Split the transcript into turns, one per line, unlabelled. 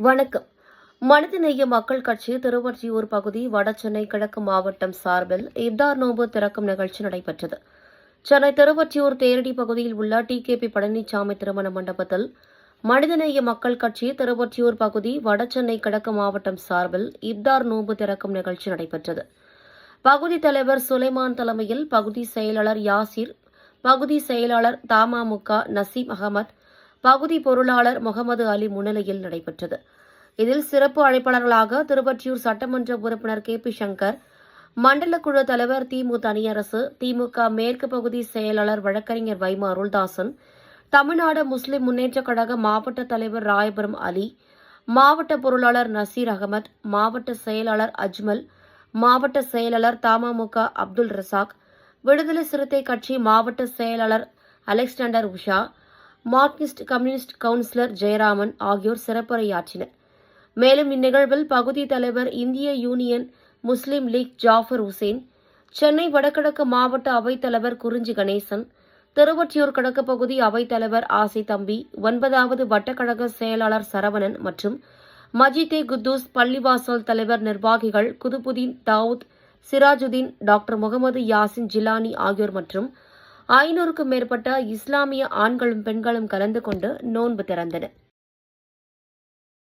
வணக்கம். மனிதநேய மக்கள் கட்சி திருவொற்றியூர் பகுதி வடசென்னை கிழக்கு மாவட்டம் சார்பில் இப்தார் நோன்பு திறக்கும் நிகழ்ச்சி நடைபெற்றது. சென்னை திருவொற்றியூர் தேரடி பகுதியில் உள்ள டிகேபி பழனிசாமி திருமண மண்டபத்தில் மனிதநேய மக்கள் கட்சி திருவொற்றியூர் பகுதி வடசென்னை கிழக்கு மாவட்டம் சார்பில் இப்தார் நோன்பு திறக்கும் நிகழ்ச்சி நடைபெற்றது. பகுதி தலைவர் சுலைமான் தலைமையில் பகுதி செயலாளர் யாசிர், பகுதி செயலாளர் தமாமுக நசீம் அகமது, பகுதி பொருளாளர் முகமது அலி முன்னிலையில் நடைபெற்றது. இதில் சிறப்பு அழைப்பாளர்களாக திருவொற்றியூர் சட்டமன்ற உறுப்பினர் கே பி சங்கர், மண்டல குழு தலைவர் திமு தனியரசு, திமுக மேற்கு பகுதி செயலாளர் வழக்கறிஞர் வைமா அருள்தாசன், தமிழ்நாடு முஸ்லிம் முன்னேற்றக் கழக மாவட்ட தலைவர் ராயபுரம் அலி, மாவட்ட பொருளாளர் நசீர் அகமது, மாவட்ட செயலாளர் அஜ்மல், மாவட்ட செயலாளர் தமாமுக அப்துல் ரசாக், விடுதலை சிறுத்தை கட்சி மாவட்ட செயலாளர் Alexander Usha, Marxist communist councillor Jayaraman ஆகியோர் சிறப்புரையாற்றினர். மேலும் இந்நிகழ்வில் பகுதி தலைவர் இந்திய யூனியன் முஸ்லிம் லீக் ஜாஃபர் ஹுசேன், சென்னை வடகிழக்கு மாவட்ட அவைத்தலைவர் குறிஞ்சி கணேசன், திருவொற்றியூர் கிழக்கு பகுதி அவைத்தலைவர் ஆசி தம்பி, 9வது வட்டக்கழக செயலாளர் சரவணன் மற்றும் மஜிதே குத்தூஸ், பள்ளிவாசல் தலைவர் நிர்வாகிகள் குதுபுதீன் தாவூத், சிராஜுதீன், டாக்டர் முகமது யாசின் ஜிலானி ஆகியோர் மற்றும் 500க்கும் மேற்பட்ட இஸ்லாமிய ஆண்களும் பெண்களும் கலந்து கொண்டு நோன்பு திறந்தனர்.